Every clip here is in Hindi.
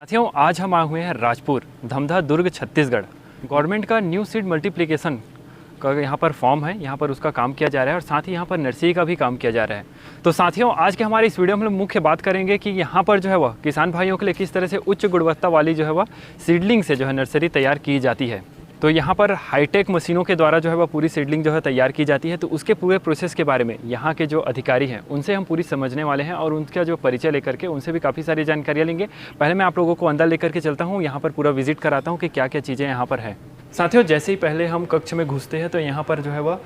साथियों, आज हम आए हुए हैं राजपुर, धमधा, दुर्ग, छत्तीसगढ़। गवर्नमेंट का न्यू सीड मल्टीप्लिकेशन का यहाँ पर फॉर्म है, यहाँ पर उसका काम किया जा रहा है और साथ ही यहाँ पर नर्सरी का भी काम किया जा रहा है। तो साथियों, आज के हमारे इस वीडियो में हम लोग मुख्य बात करेंगे कि यहाँ पर जो है वह किसान भाइयों के लिए किस तरह से उच्च गुणवत्ता वाली जो है वह सीडलिंग से जो है नर्सरी तैयार की जाती है। तो यहाँ पर हाईटेक मशीनों के द्वारा जो है वह पूरी सीडलिंग जो है तैयार की जाती है। तो उसके पूरे प्रोसेस के बारे में यहाँ के जो अधिकारी हैं उनसे हम पूरी समझने वाले हैं और उनका जो परिचय लेकर के उनसे भी काफ़ी सारी जानकारियाँ लेंगे। पहले मैं आप लोगों को अंदर लेकर के चलता हूँ, यहाँ पर पूरा विजिट कराता हूँ कि क्या क्या चीज़ें यहाँ पर है। साथियों, जैसे ही पहले हम कक्ष में घुसते हैं तो यहाँ पर जो है वह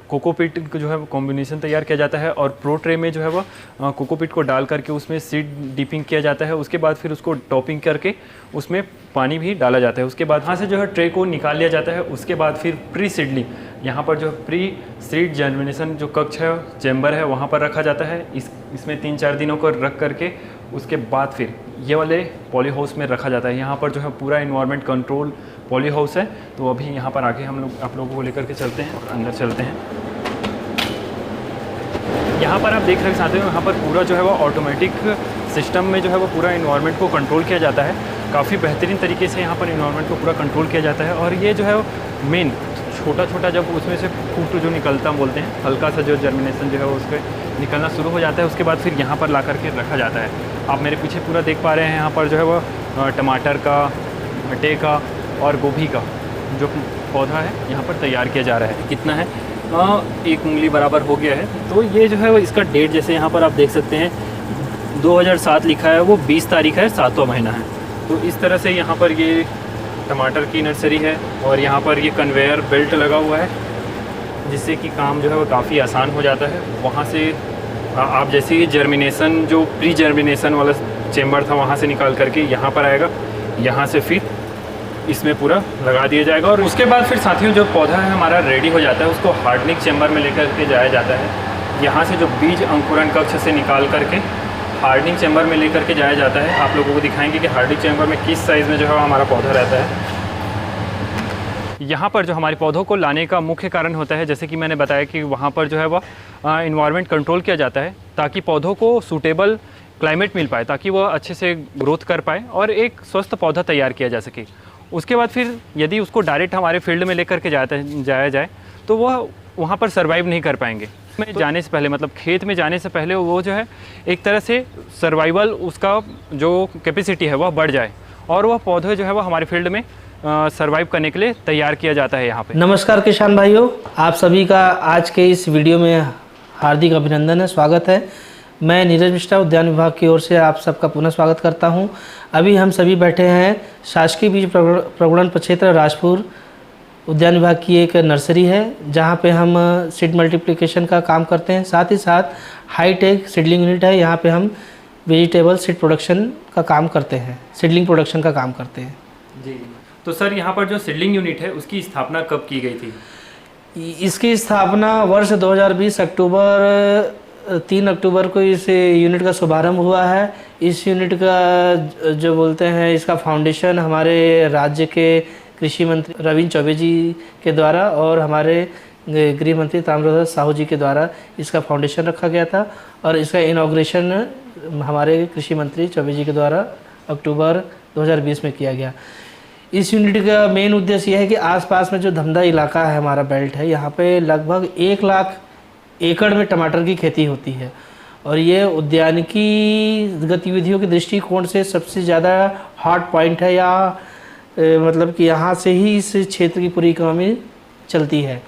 कोकोपीट जो है कॉम्बिनेशन तैयार किया जाता है और प्रो ट्रे में जो है वह कोकोपीट को डाल करके उसमें सीड डीपिंग किया जाता है। उसके बाद फिर उसको टॉपिंग करके उसमें पानी भी डाला जाता है। उसके बाद यहाँ से जो है ट्रे को निकाल लिया जाता है। उसके बाद फिर प्री सीडलिंग यहाँ पर जो प्री सीड जर्मिनेशन जो कक्ष है, चैम्बर है, वहाँ पर रखा जाता है। इसमें 3-4 दिनों को रख करके उसके बाद फिर ये वाले पॉली हाउस में रखा जाता है। यहाँ पर जो है पूरा इन्वायरमेंट कंट्रोल पॉली हाउस है। तो अभी यहाँ पर आके हम लोग आप लोगों को लेकर के चलते हैं और अंदर चलते हैं। यहाँ पर आप देख रहे सकते हो, यहाँ पर पूरा जो है वो ऑटोमेटिक सिस्टम में जो है वो पूरा इन्वायरमेंट को कंट्रोल किया जाता है। काफ़ी बेहतरीन तरीके से यहाँ पर इन्वायरमेंट को पूरा कंट्रोल किया जाता है। और ये जो है मेन छोटा छोटा जब उसमें से फूट जो निकलता बोलते हैं, हल्का सा जो जर्मिनेशन जो है वो उसके निकलना शुरू हो जाता है। उसके बाद फिर यहाँ पर ला करके रखा जाता है। आप मेरे पीछे पूरा देख पा रहे हैं, यहाँ पर जो है वो टमाटर का, भटे का और गोभी का जो पौधा है यहाँ पर तैयार किया जा रहा है। कितना है? 1 उंगली बराबर हो गया है। तो ये जो है वो इसका डेट जैसे यहाँ पर आप देख सकते हैं 2007 लिखा है, वो 20 तारीख है, 7वां महीना है। तो इस तरह से यहाँ पर ये टमाटर की नर्सरी है और यहाँ पर ये कन्वेयर बेल्ट लगा हुआ है जिससे कि काम जो है वो काफ़ी आसान हो जाता है। वहाँ से आप जैसे ही जर्मिनेशन जो प्री जर्मिनेशन वाला चेम्बर था वहाँ से निकाल करके यहाँ पर आएगा, यहाँ से फिर इसमें पूरा लगा दिया जाएगा और उसके बाद फिर साथियों जो पौधा है हमारा रेडी हो जाता है, उसको हार्डनिंग चेम्बर में लेकर के जाया जाता है। यहाँ से जो बीज अंकुरण कक्ष से निकाल करके हार्डनिंग चेम्बर में लेकर के जाया जाता है। आप लोगों को दिखाएंगे कि हार्डनिंग चेम्बर में किस साइज़ में जो है हमारा पौधा रहता है। यहाँ पर जो हमारे पौधों को लाने का मुख्य कारण होता है, जैसे कि मैंने बताया कि वहाँ पर जो है वह इन्वायरमेंट कंट्रोल किया जाता है ताकि पौधों को सूटेबल क्लाइमेट मिल पाए, ताकि वह अच्छे से ग्रोथ कर पाए और एक स्वस्थ पौधा तैयार किया जा सके। उसके बाद फिर यदि उसको डायरेक्ट हमारे फील्ड में लेकर के जाया जाए तो वह वहाँ पर सर्वाइव नहीं कर पाएंगे। में जाने से पहले, मतलब खेत में जाने से पहले वो जो है एक तरह से सर्वाइवल उसका जो कैपेसिटी है वह बढ़ जाए और वह पौधे जो है वह हमारे फील्ड में सर्वाइव करने के लिए तैयार किया जाता है यहाँ पे। नमस्कार किसान भाइयों, आप सभी का आज के इस वीडियो में हार्दिक अभिनंदन है, स्वागत है। मैं नीरज मिश्रा उद्यान विभाग की ओर से आप सबका पुनः स्वागत करता हूं। अभी हम सभी बैठे हैं शासकीय बीज प्रगुणन प्रक्षेत्र राजपुर उद्यान विभाग की एक नर्सरी है जहां पे हम सीड मल्टीप्लिकेशन का काम करते हैं। साथ ही साथ हाईटेक सीडलिंग यूनिट है, यहां पे हम वेजिटेबल सीड प्रोडक्शन का काम करते हैं, सीडलिंग प्रोडक्शन का काम करते हैं। जी, तो सर यहाँ पर जो सीडलिंग यूनिट है उसकी स्थापना कब की गई थी? इसकी स्थापना वर्ष 2020 3 अक्टूबर को इस यूनिट का शुभारंभ हुआ है। इस यूनिट का जो बोलते हैं इसका फाउंडेशन हमारे राज्य के कृषि मंत्री रविंद्र चौबे जी के द्वारा और हमारे गृह मंत्री ताम्रध्वज साहू जी के द्वारा इसका फाउंडेशन रखा गया था और इसका इनॉग्रेशन हमारे कृषि मंत्री चौबे जी के द्वारा अक्टूबर 2020 में किया गया। इस यूनिट का मेन उद्देश्य यह है कि आसपास में जो धमधा इलाका है, हमारा बेल्ट है, यहाँ पे लगभग 1 लाख एकड़ में टमाटर की खेती होती है और ये उद्यानिकी गतिविधियों के दृष्टिकोण से सबसे ज़्यादा हॉट पॉइंट है, या मतलब कि यहाँ से ही इस क्षेत्र की पूरी इकोनॉमी चलती है।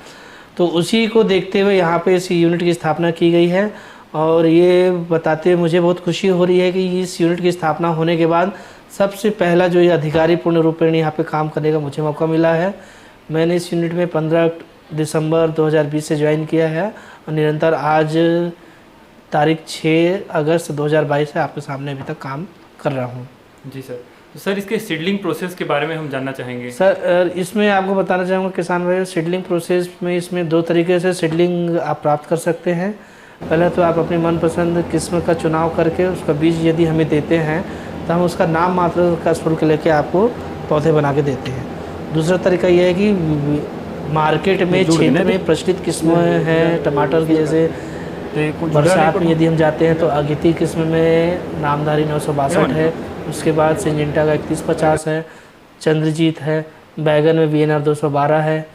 तो उसी को देखते हुए यहाँ पे इस यूनिट की स्थापना की गई है और ये बताते हुए मुझे बहुत खुशी हो रही है कि इस यूनिट की स्थापना होने के बाद सबसे पहला जो ये अधिकारी पूर्ण रूपेण यहाँ पे काम करने का मुझे मौका मिला है। मैंने इस यूनिट में 15 दिसंबर 2020 से ज्वाइन किया है और निरंतर आज तारीख 6 अगस्त 2022 से आपके सामने अभी तक काम कर रहा हूँ। जी सर। तो सर इसके सीडलिंग प्रोसेस के बारे में हम जानना चाहेंगे। सर इसमें आपको बताना चाहूँगा किसान भाई, सीडलिंग प्रोसेस में इसमें 2 तरीके से सीडलिंग आप प्राप्त कर सकते हैं। पहले तो आप अपनी मनपसंद किस्म का चुनाव करके उसका बीज यदि हमें देते हैं तो हम उसका नाम मात्र का शुल्क लेके आपको पौधे बना के देते हैं। दूसरा तरीका यह है कि मार्केट में क्षेत्र में प्रचलित किस्में हैं टमाटर की, जैसे बरसात में यदि हम जाते हैं तो अगिती किस्म में नामधारी 962 है, उसके बाद सिंजेंटा का 3150 है, चंद्रजीत है, बैगन में VNR 212 है,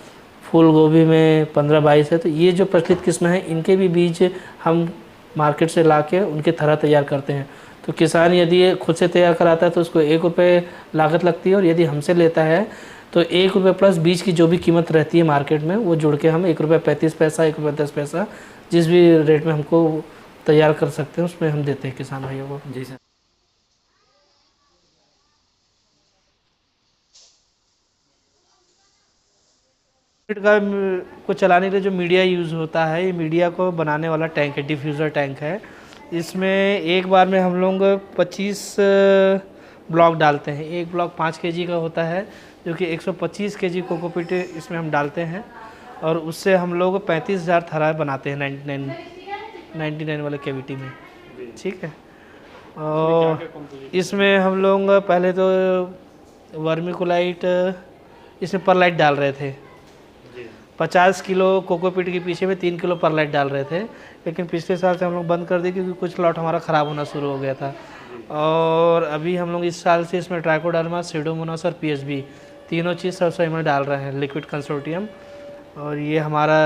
फूल गोभी में 1522 है। तो ये जो प्रचलित किस्म है इनके भी बीज हम मार्केट से लाके उनके थरा तैयार करते हैं। तो किसान यदि ये खुद से तैयार कराता है तो उसको 1 रुपये लागत लगती है, और यदि हमसे लेता है तो 1 रुपये प्लस बीज की जो भी कीमत रहती है मार्केट में वो जुड़ के हम 1 रुपये 35 पैसा, 1 रुपये 10 पैसा, जिस भी रेट में हमको तैयार कर सकते हैं उसमें हम देते हैं किसान भाइयों को। जी सर। को चलाने के लिए जो मीडिया यूज़ होता है, ये मीडिया को बनाने वाला टैंक है, डिफ्यूज़र टैंक है। इसमें एक बार में हम लोग 25 ब्लॉक डालते हैं। एक ब्लॉक 5 kg का होता है, जो कि 125 kg कोकोपीट इसमें हम डालते हैं, और उससे हम लोग 35,000 थरा बनाते हैं 99 वाले कैविटी में। ठीक है। और इसमें हम लोग पहले तो वर्मिकुलाइट, इसमें परलाइट डाल रहे थे। 50 किलो कोकोपीट के पीछे में 3 किलो परलाइट डाल रहे थे, लेकिन पिछले साल से हम लोग बंद कर दिए क्योंकि कुछ लॉट हमारा ख़राब होना शुरू हो गया था। और अभी हम लोग इस साल से इसमें ट्राइकोडर्मा, सीडोमोनास और PSB तीनों चीज़ 100 ml डाल रहे हैं, लिक्विड कंसोर्टियम। और ये हमारा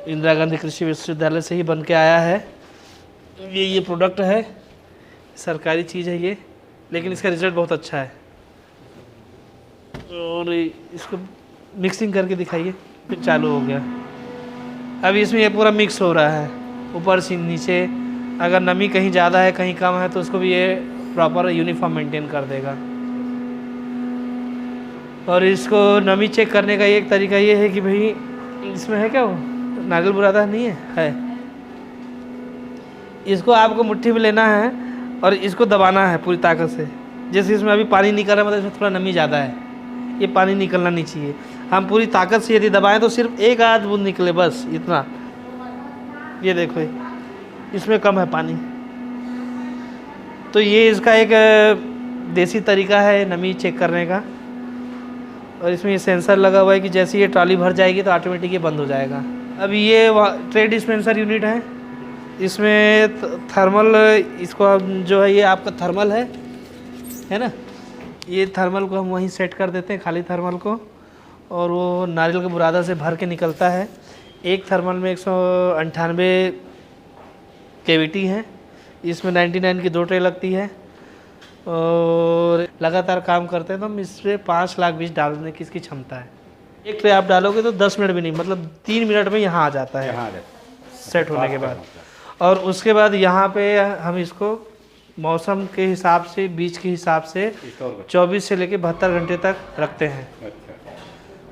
इंदिरा गांधी कृषि विश्वविद्यालय से ही बन के आया है। ये प्रोडक्ट है, सरकारी चीज़ है ये, लेकिन इसका रिज़ल्ट बहुत अच्छा है। और इसको मिक्सिंग करके दिखाइए, फिर चालू हो गया। अभी इसमें ये पूरा मिक्स हो रहा है, ऊपर से नीचे। अगर नमी कहीं ज़्यादा है कहीं कम है तो उसको भी ये प्रॉपर यूनिफॉर्म मेंटेन कर देगा। और इसको नमी चेक करने का एक तरीका ये है कि भाई इसमें है क्या, वो नारियल बुरादा नहीं है, इसको आपको मुट्ठी में लेना है और इसको दबाना है पूरी ताकत से। जैसे इसमें अभी पानी निकल रहा है, मतलब इसमें थोड़ा नमी ज़्यादा है, ये पानी निकलना नहीं चाहिए। हम पूरी ताकत से यदि दबाएं तो सिर्फ 1 आध बूंद निकले, बस इतना। ये देखो इसमें कम है पानी। तो ये इसका एक देसी तरीका है नमी चेक करने का। और इसमें ये सेंसर लगा हुआ है कि जैसे ये ट्रॉली भर जाएगी तो ऑटोमेटिक ये बंद हो जाएगा। अभी ये ट्रे डिस्पेंसर यूनिट है, इसमें थर्मल, इसको जो है ये आपका थर्मल है ना, ये थर्मल को हम वहीं सेट कर देते हैं, खाली थर्मल को, और वो नारियल के बुरादा से भर के निकलता है। एक थर्मल में 198 कैविटी है, इसमें 99 की 2 ट्रे लगती है, और लगातार काम करते हैं तो हम इसमें 5 लाख बीज डालने की इसकी क्षमता है। एक ट्रे आप डालोगे तो 10 मिनट भी नहीं, मतलब 3 मिनट में यहाँ आ जाता है सेट होने के बाद। और उसके बाद यहाँ पे हम इसको मौसम के हिसाब से, बीज के हिसाब से 24 से लेकर 72 घंटे तक रखते हैं।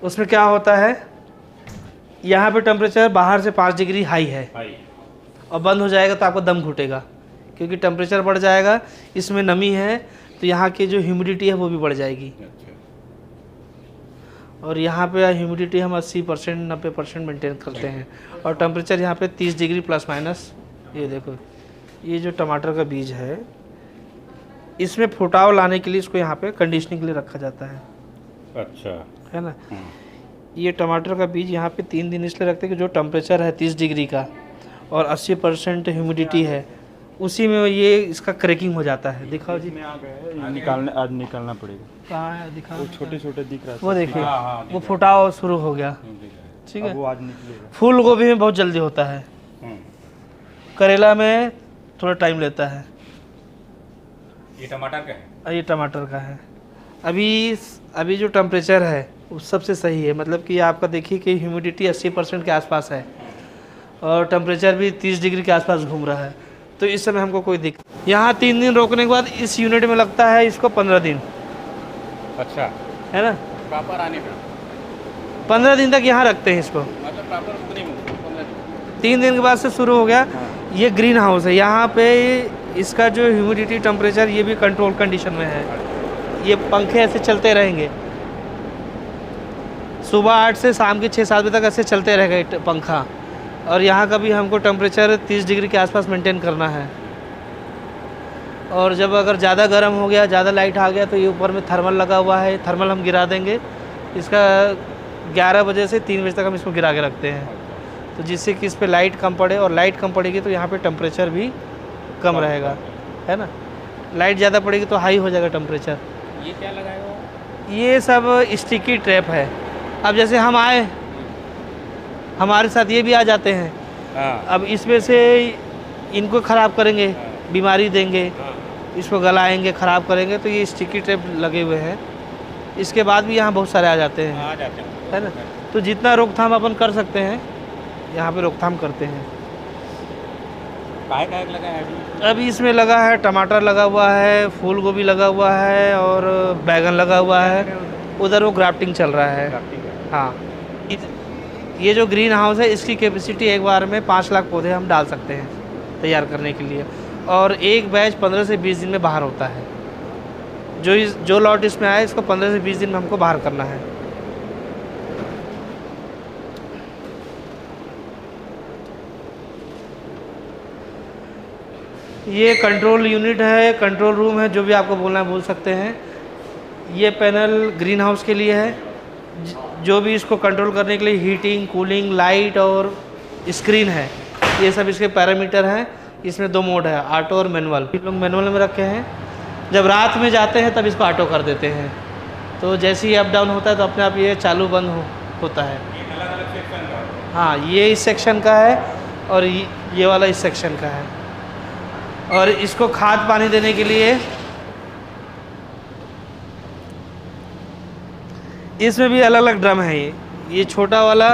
उसमें क्या होता है, यहाँ पे टेम्परेचर बाहर से 5 डिग्री हाई है, और बंद हो जाएगा तो आपको दम घुटेगा, क्योंकि टेम्परेचर बढ़ जाएगा। इसमें नमी है तो यहाँ की जो ह्यूमिडिटी है वो भी बढ़ जाएगी। और यहाँ पे ह्यूमिडिटी हम 80% 90% मेंटेन करते हैं, और टेम्परेचर यहाँ पे 30 डिग्री प्लस माइनस। ये देखो, ये जो टमाटर का बीज है, इसमें फुटाव लाने के लिए इसको यहाँ पे कंडीशनिंग के लिए रखा जाता है। अच्छा, है ना। ये टमाटर का बीज यहाँ पे 3 दिन इसलिए रखते हैं कि जो टेम्परेचर है 30 डिग्री का और 80% ह्यूमिडिटी है, उसी में ये इसका क्रैकिंग हो जाता है। दिखाओ जी, में आ गए, निकालने आज निकालना पड़ेगा। कहाँ है, दिखाओ। वो छोटे छोटे दिख रहा है, वो देखिए, हाँ, वो फुटाव शुरू हो गया। ठीक है, वो आज निकलेगा। फूल गोभी में बहुत जल्दी होता है, करेला में थोड़ा टाइम लेता है। ये टमाटर का है, और ये टमाटर का है। अभी जो टेम्परेचर है वो सबसे सही है, मतलब कि आपका देखिए कि ह्यूमिडिटी 80% के आसपास है, और टेम्परेचर भी 30 डिग्री के आसपास घूम रहा है। तो इस समय हमको कोई दिक्कत। यहाँ 3 दिन रोकने के बाद इस यूनिट में लगता है इसको 15 दिन। अच्छा, है ना, प्रॉपर आने में 15 दिन तक यहाँ रखते हैं इसको। मतलब प्रॉपर उतने में 15 दिन। 3 दिन के बाद से शुरू हो गया। ये ग्रीन हाउस है, यहाँ पे इसका जो ह्यूमिडिटी टेम्परेचर ये भी कंट्रोल कंडीशन में है। ये पंखे ऐसे चलते रहेंगे, सुबह 8 से शाम के 6-7 बजे तक ऐसे चलते रहेगा पंखा। और यहाँ का भी हमको टेम्परेचर 30 डिग्री के आसपास मेंटेन करना है। और जब अगर ज़्यादा गर्म हो गया, ज़्यादा लाइट आ गया, तो ये ऊपर में थर्मल लगा हुआ है, थर्मल हम गिरा देंगे। इसका 11 बजे से 3 बजे तक हम इसको गिरा के रखते हैं, तो जिससे कि इस पर लाइट कम पड़े, और लाइट कम पड़ेगी तो यहाँ पे टेम्परेचर भी कम रहेगा, है ना। लाइट ज़्यादा पड़ेगी तो हाई हो जाएगा टेम्परेचर। ये क्या लगाए हो? ये सब स्टिकी ट्रैप है। अब जैसे हम आए, हमारे साथ ये भी आ जाते हैं, हाँ अब इसमें से इनको ख़राब करेंगे, बीमारी देंगे, हाँ इसको गलाएंगे, ख़राब करेंगे, तो ये स्टिकी ट्रैप लगे हुए हैं। इसके बाद भी यहाँ बहुत सारे आ जाते हैं, आ जाते हैं, है ना। तो जितना रोकथाम अपन कर सकते हैं यहाँ पे रोकथाम करते हैं। काहे काहे लगा है अभी? अभी इसमें लगा है टमाटर लगा हुआ है, फूल गोभी लगा हुआ है और बैगन लगा हुआ है। उधर वो ग्राफ्टिंग चल रहा है। हाँ, ये जो ग्रीन हाउस है इसकी कैपेसिटी एक बार में 5 लाख पौधे हम डाल सकते हैं तैयार करने के लिए, और एक बैच 15 से 20 दिन में बाहर होता है। जो लॉट इसमें आया इसको 15 से 20 दिन में हमको बाहर करना है। ये कंट्रोल यूनिट है, कंट्रोल रूम है, जो भी आपको बोलना है बोल सकते हैं। ये पैनल ग्रीन हाउस के लिए है, जो भी इसको कंट्रोल करने के लिए हीटिंग, कूलिंग, लाइट और स्क्रीन है, ये सब इसके पैरामीटर हैं। इसमें 2 मोड है, ऑटो और मैनुअल। हम लोग मैनुअल में रखे हैं, जब रात में जाते हैं तब इसको ऑटो कर देते हैं, तो जैसे ही अप डाउन होता है तो अपने आप ये चालू बंद होता है। अलग अलग सेक्शन का? हाँ, ये इस सेक्शन का है और ये वाला इस सेक्शन का है। और इसको खाद पानी देने के लिए इसमें भी अलग अलग ड्रम है। ये छोटा वाला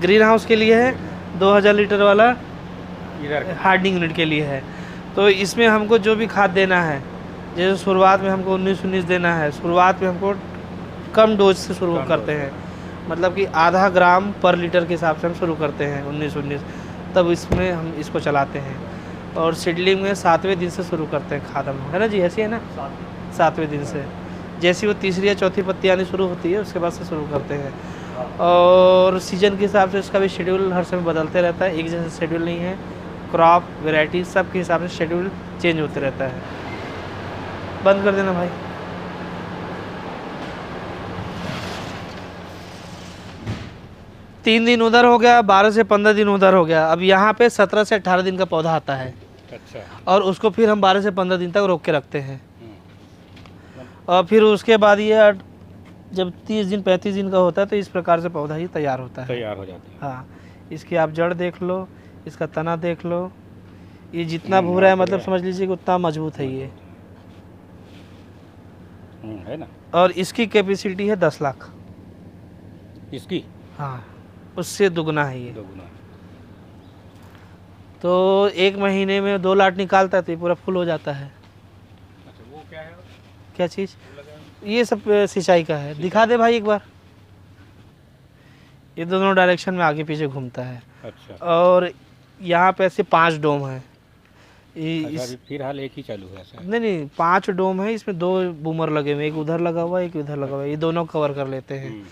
ग्रीन हाउस के लिए है, 2000 लीटर वाला इधर हार्डनिंग यूनिट के लिए है। तो इसमें हमको जो भी खाद देना है, जैसे शुरुआत में हमको 19-19 देना है, शुरुआत में हमको कम डोज से शुरू करते हैं, मतलब कि आधा ग्राम पर लीटर के हिसाब से हम शुरू करते हैं 19-19, तब इसमें हम इसको चलाते हैं। और सीडलिंग में 7वें दिन से शुरू करते हैं खाद हम, है ना जी, ऐसी है ना, 7वें दिन से। जैसी वो तीसरी या चौथी पत्ती आनी शुरू होती है उसके बाद से शुरू करते हैं। और सीजन के हिसाब से उसका भी शेड्यूल हर समय बदलते रहता है, एक जैसा शेड्यूल नहीं है। क्रॉप, वैरायटी सब के हिसाब से शेड्यूल चेंज होते रहता है। बंद कर देना भाई। तीन दिन उधर हो गया, 12 से 15 दिन उधर हो गया। अब यहाँ पे 17 से 18 दिन का पौधा आता है। अच्छा। और उसको फिर हम 12 से 15 दिन तक रोक के रखते हैं। और फिर उसके बाद ये जब 30 दिन 35 दिन का होता है तो इस प्रकार से पौधा ही तैयार होता है, तैयार हो जाता है। हाँ, इसकी आप जड़ देख लो, इसका तना देख लो, ये जितना भूरा है मतलब समझ लीजिए कि उतना मजबूत है ये। है ना। और इसकी कैपेसिटी है 10 लाख। इसकी? हाँ, उससे दुगना है ये। 2 गुना। तो 1 महीने में 2 लाट निकालता है तो ये पूरा फुल हो जाता है। अच्छा, वो क्या है? क्या चीज़? ये सब सिंचाई का है। दिखा दे भाई एक बार। ये दोनों डायरेक्शन में आगे पीछे घूमता है। अच्छा। और यहाँ पे ऐसे 5 डोम है। अभी फिलहाल एक ही चालू है ऐसा? नहीं, 5 डोम है, इसमें 2 बूमर लगे हुए, एक उधर लगा हुआ है, एक उधर लगा हुआ है, ये दोनों कवर कर लेते हैं।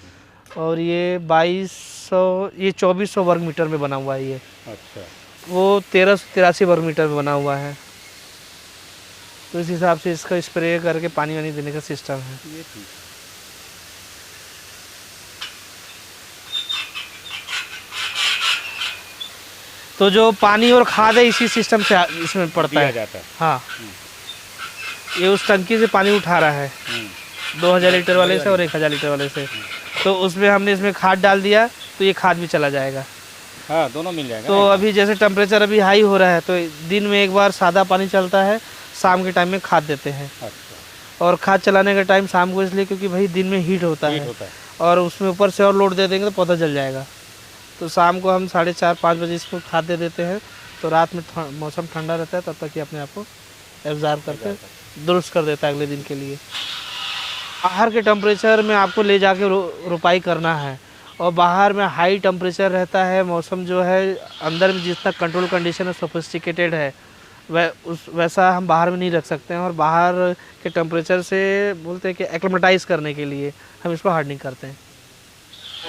और ये 2400 वर्ग मीटर में बना हुआ है ये। अच्छा। वो 1383 वर्ग मीटर में बना हुआ है। तो इस हिसाब से इसका स्प्रे करके पानी वानी देने का सिस्टम है। ये ठीक। तो जो पानी और खाद है इसी सिस्टम से इसमें पड़ता है। जाता है। हाँ, ये उस टंकी से पानी उठा रहा है 2000 लीटर वाले से और 1000 लीटर वाले से। तो उसमें हमने इसमें खाद डाल दिया तो ये खाद भी चला जाएगा। हाँ, दोनों मिल जाएगा। तो अभी जैसे टेम्परेचर अभी हाई हो रहा है तो दिन में एक बार सादा पानी चलता है, शाम के टाइम में खाद देते हैं। अच्छा। और खाद चलाने का टाइम शाम को इसलिए क्योंकि भाई दिन में हीट होता है और उसमें ऊपर से और लोड दे देंगे तो पौधा जल जाएगा। तो शाम को हम 4:30-5 बजे इसको खाद दे देते हैं, तो रात में मौसम ठंडा रहता है, तब तक ये अपने आप को एब्जॉर्ब करके दुरुस्त कर देता है अगले दिन के लिए। बाहर के टेम्परेचर में आपको ले जाके रोपाई करना है, और बाहर में हाई टेम्परेचर रहता है, मौसम जो है अंदर में जितना कंट्रोल कंडीशन है सोफिस्टिकेटेड है वैसा हम बाहर में नहीं रख सकते हैं। और बाहर के टेम्परेचर से बोलते हैं कि एक्लिमेटाइज करने के लिए हम इसको हार्डनिंग करते हैं।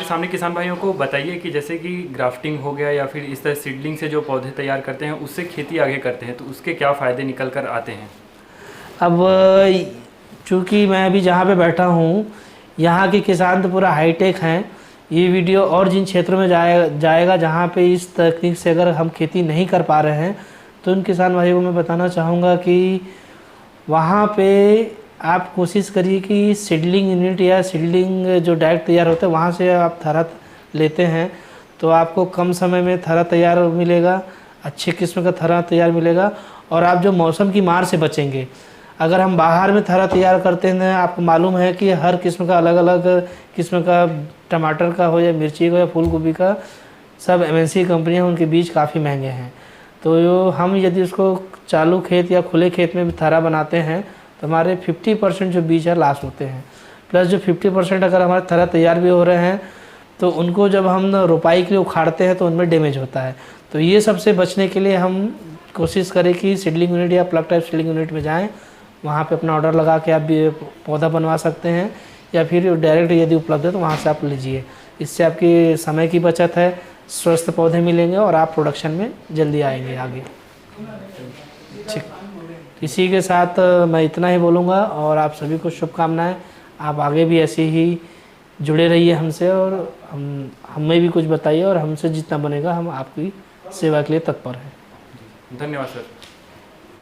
सामने किसान भाइयों को बताइए कि जैसे कि ग्राफ्टिंग हो गया या फिर इस तरह सीडलिंग से जो पौधे तैयार करते हैं उससे खेती आगे करते हैं तो उसके क्या फ़ायदे निकल कर आते हैं। अब चूँकि मैं अभी जहाँ पे बैठा हूँ यहाँ के किसान तो पूरा हाईटेक हैं। ये वीडियो और जिन क्षेत्रों में जाएगा जहाँ पे इस तकनीक से अगर हम खेती नहीं कर पा रहे हैं तो उन किसान भाइयों को मैं बताना चाहूँगा कि वहाँ पे आप कोशिश करिए कि सीडलिंग यूनिट या सीडलिंग जो डायरेक्ट तैयार होता है वहाँ से आप थरा लेते हैं तो आपको कम समय में थरा तैयार मिलेगा, अच्छे किस्म का थरा तैयार मिलेगा और आप जो मौसम की मार से बचेंगे। अगर हम बाहर में थरा तैयार करते हैं, आपको मालूम है कि हर किस्म का अलग अलग किस्म का टमाटर का हो या मिर्ची का या फूल गोभी का, सब एमएनसी कंपनियां उनके बीज काफ़ी महंगे हैं। तो हम यदि उसको चालू खेत या खुले खेत में थरा बनाते हैं तो हमारे 50% जो बीज है लॉस होते हैं, प्लस जो 50% अगर हमारे थरा तैयार भी हो रहे हैं तो उनको जब हम रोपाई के लिए उखाड़ते हैं तो उनमें डैमेज होता है। तो ये सबसे बचने के लिए हम कोशिश करें कि सीडलिंग यूनिट या प्लग टाइप सीडलिंग यूनिट में जाएं, वहाँ पे अपना ऑर्डर लगा के आप भी पौधा बनवा सकते हैं या फिर डायरेक्ट यदि उपलब्ध है तो वहाँ से आप लीजिए। इससे आपकी समय की बचत है, स्वस्थ पौधे मिलेंगे और आप प्रोडक्शन में जल्दी आएंगे आगे। ठीक, इसी के साथ मैं इतना ही बोलूँगा और आप सभी को शुभकामनाएं। आप आगे भी ऐसे ही जुड़े रहिए हमसे और हमें भी कुछ बताइए और हमसे जितना बनेगा हम आपकी सेवा के लिए तत्पर हैं। धन्यवाद सर।